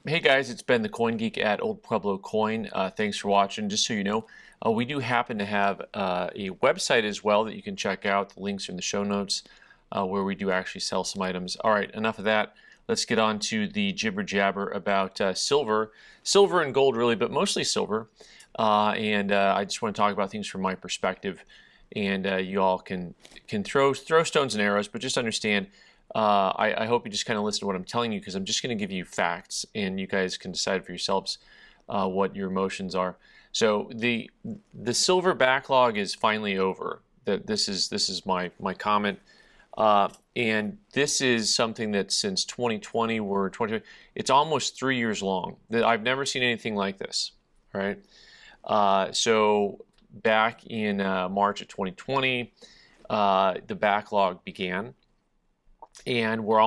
Hey guys, it's Ben the Coin Geek at Old Pueblo Coin. Thanks for watching. Just so you know, we do happen to have a website as well that you can check out. The links are in the show notes where we do actually sell some items. All right, enough of that. Let's get on to the jibber jabber about silver and gold really, but mostly silver. I just want to talk about things from my perspective, and you all can throw stones and arrows, but just understand. I hope you just kind of listen to what I'm telling you because I'm just going to give you facts and you guys can decide for yourselves what your emotions are. So the silver backlog is finally over. This is my comment, and this is something that since 2020 we're 2020. It's almost 3 years long. I've never seen anything like this. All right. So back in March of 2020, the backlog began. And we're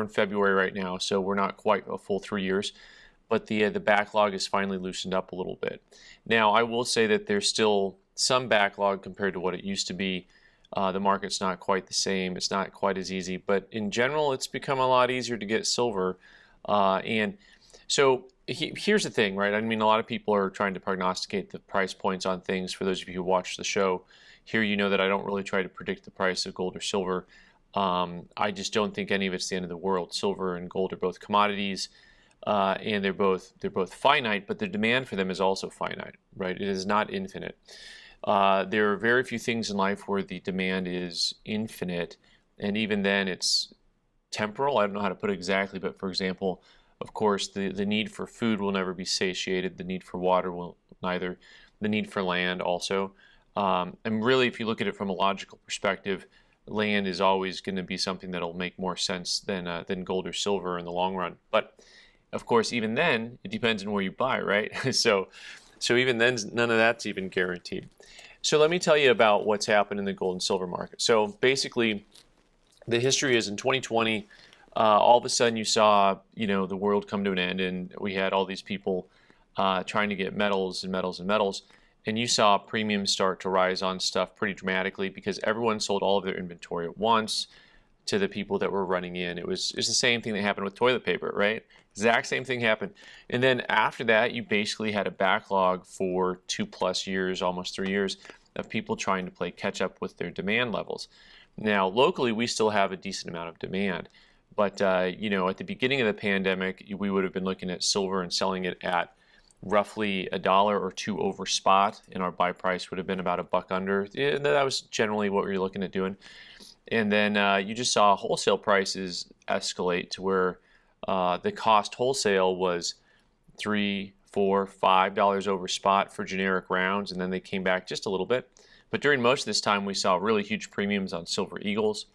in February right now, so we're not quite a full 3 years, but the backlog is finally loosened up a little bit. Now, I will say that there's still some backlog compared to what it used to be. The market's not quite the same. It's not quite as easy, but in general, it's become a lot easier to get silver. And so here's the thing, right? I mean, a lot of people are trying to prognosticate the price points on things. For those of you who watch the show, here you know that I don't really try to predict the price of gold or silver. I just don't think any of it's the end of the world. Silver and gold are both commodities, and they're both finite, but the demand for them is also finite, right? It is not infinite. There are very few things in life where the demand is infinite, and even then it's temporal. I don't know how to put it exactly, but for example, of course, the need for food will never be satiated. The need for water will neither. The need for land also. And really, if you look at it from a logical perspective, land is always going to be something that'll make more sense than gold or silver in the long run. But of course, even then, it depends on where you buy, right? so even then, none of that's even guaranteed. So let me tell you about what's happened in the gold and silver market. So basically, the history is in 2020, all of a sudden you saw, the world come to an end, and we had all these people trying to get metals and metals and metals. And you saw premiums start to rise on stuff pretty dramatically because everyone sold all of their inventory at once to the people that were running in. It's the same thing that happened with toilet paper, right? Exact same thing happened. And then after that, you basically had a backlog for 2+ years, almost 3 years, of people trying to play catch up with their demand levels. Now, locally, we still have a decent amount of demand. But, at the beginning of the pandemic, we would have been looking at silver and selling it at roughly $1 or $2 over spot, and our buy price would have been about $1 under. And that was generally what we were looking at doing. And then you just saw wholesale prices escalate to where the cost wholesale was $3, $4, $5 over spot for generic rounds, and then they came back just a little bit. But during most of this time, we saw really huge premiums on silver eagles.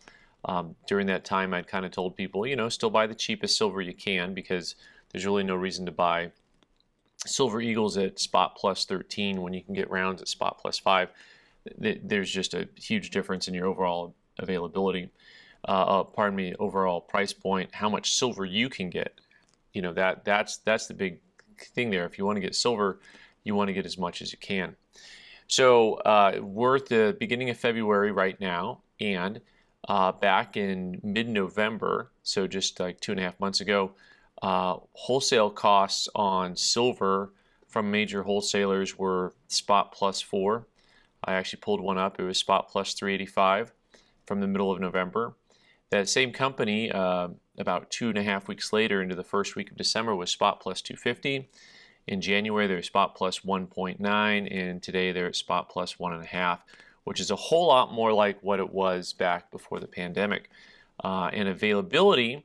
During that time, I'd kind of told people, still buy the cheapest silver you can because there's really no reason to buy silver eagles at spot plus 13 when you can get rounds at spot plus 5. There's just a huge difference in your overall availability. Overall price point, how much silver you can get. That's the big thing there. If you want to get silver, you want to get as much as you can. So we're at the beginning of February right now, and back in mid-November, so just like 2.5 months ago, wholesale costs on silver from major wholesalers were spot plus 4. I actually pulled one up. It was spot plus 385 from the middle of November. That same company, about 2.5 weeks later into the first week of December, was spot plus 250. In January, they're spot plus 1.9, and today they're at spot plus 1.5, which is a whole lot more like what it was back before the pandemic. And availability,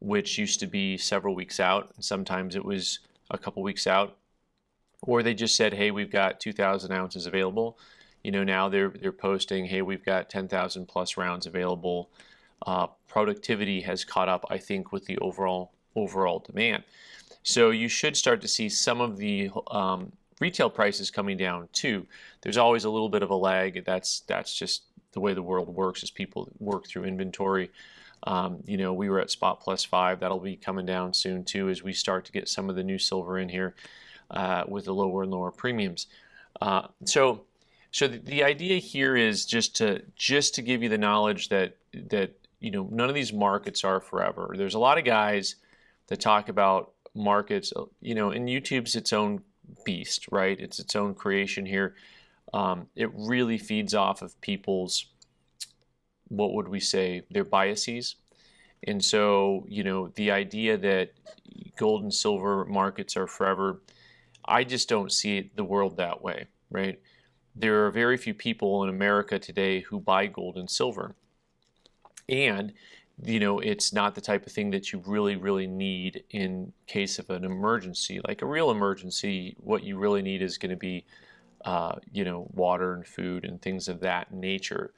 which used to be several weeks out, and sometimes it was a couple weeks out, or they just said, hey, we've got 2,000 ounces available. Now they're posting, hey, we've got 10,000 plus rounds available. Productivity has caught up, I think, with the overall demand. So you should start to see some of the retail prices coming down too. There's always a little bit of a lag. That's just the way the world works as people work through inventory. We were at spot plus 5. That'll be coming down soon too as we start to get some of the new silver in here with the lower and lower premiums. So the idea here is just to give you the knowledge that none of these markets are forever. There's a lot of guys that talk about markets, you know, and YouTube's its own beast, right? It's its own creation here. It really feeds off of people's, what would we say, their biases. And so, you know, the idea that gold and silver markets are forever, I just don't see the world that way, right? There are very few people in America today who buy gold and silver. And, you know, it's not the type of thing that you really, really need in case of an emergency. Like a real emergency, what you really need is going to be, you know, water and food and things of that nature.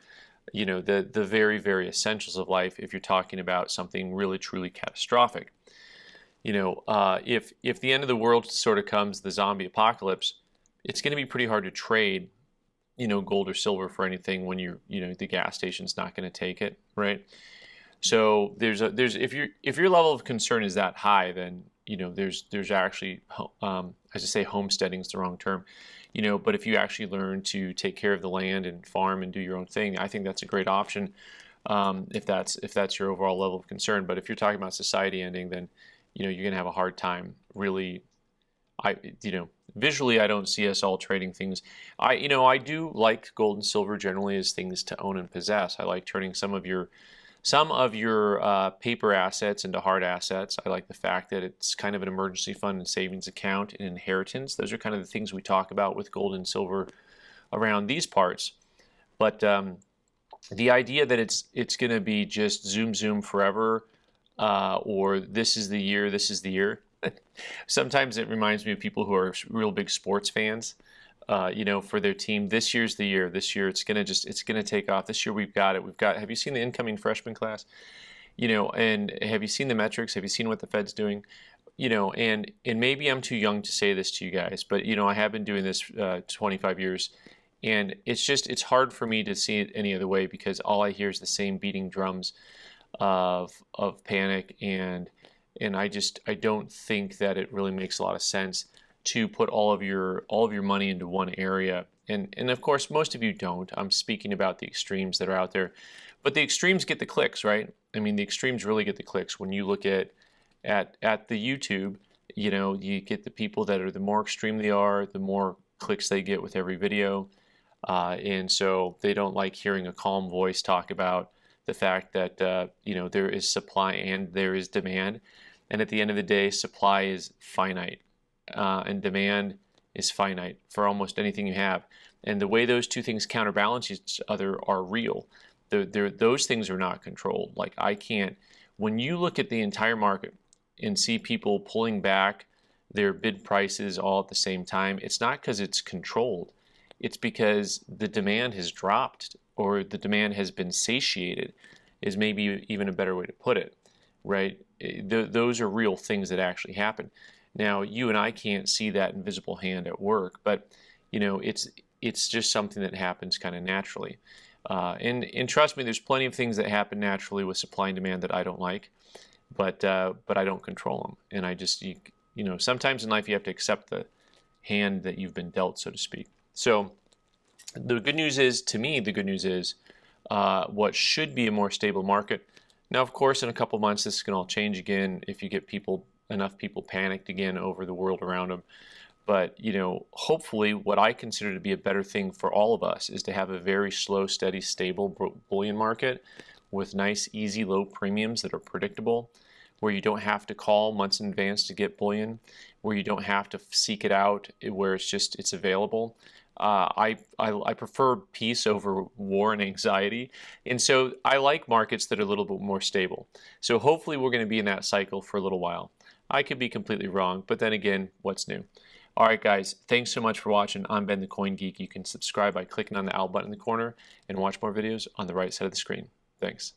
You know, the very, very essentials of life if you're talking about something really, truly catastrophic. You know, if the end of the world sort of comes, the zombie apocalypse, it's going to be pretty hard to trade, you know, gold or silver for anything when you know, the gas station's not going to take it, right? So there's if your level of concern is that high, then, you know, there's actually, as I say, homesteading is the wrong term, you know, but if you actually learn to take care of the land and farm and do your own thing, I think that's a great option, if that's your overall level of concern. But if you're talking about society ending, then, you know, you're gonna have a hard time really. You know, visually, I don't see us all trading things. You know, I do like gold and silver generally as things to own and possess. I like turning some of your paper assets into hard assets. I like the fact that it's kind of an emergency fund and savings account and inheritance. Those are kind of the things we talk about with gold and silver around these parts. But the idea that it's going to be just zoom forever, or this is the year. Sometimes it reminds me of people who are real big sports fans. You know, for their team, this year's the year. This year it's gonna take off. This year we've got it. Have you seen the incoming freshman class? You know, and have you seen the metrics? Have you seen what the Fed's doing? You know, and maybe I'm too young to say this to you guys, but you know, I have been doing this 25 years, and it's hard for me to see it any other way because all I hear is the same beating drums of panic, and I don't think that it really makes a lot of sense to put all of your money into one area. And of course, most of you don't. I'm speaking about the extremes that are out there. But the extremes get the clicks, right? I mean, the extremes really get the clicks. When you look at the YouTube, you know, you get the people that are, the more extreme they are, the more clicks they get with every video. And so they don't like hearing a calm voice talk about the fact that, you know, there is supply and there is demand. And at the end of the day, supply is finite. And demand is finite for almost anything you have. And the way those two things counterbalance each other are real. Those things are not controlled. Like I can't, when you look at the entire market and see people pulling back their bid prices all at the same time, it's not because it's controlled. It's because the demand has dropped or the demand has been satiated, is maybe even a better way to put it, right? Those are real things that actually happen. Now, you and I can't see that invisible hand at work, but you know, it's just something that happens kind of naturally. And trust me, there's plenty of things that happen naturally with supply and demand that I don't like, but I don't control them. And I just, you know, sometimes in life you have to accept the hand that you've been dealt, so to speak. So the good news is, to me, the good news is what should be a more stable market. Now, of course, in a couple months, this can all change again if you get enough people panicked again over the world around them. But, you know, hopefully what I consider to be a better thing for all of us is to have a very slow, steady, stable bullion market with nice, easy, low premiums that are predictable, where you don't have to call months in advance to get bullion, where you don't have to seek it out, where it's available. I prefer peace over war and anxiety, and so I like markets that are a little bit more stable. So hopefully we're going to be in that cycle for a little while. I could be completely wrong, but then again, what's new? All right, guys, thanks so much for watching. I'm Ben the Coin Geek. You can subscribe by clicking on the owl button in the corner and watch more videos on the right side of the screen. Thanks.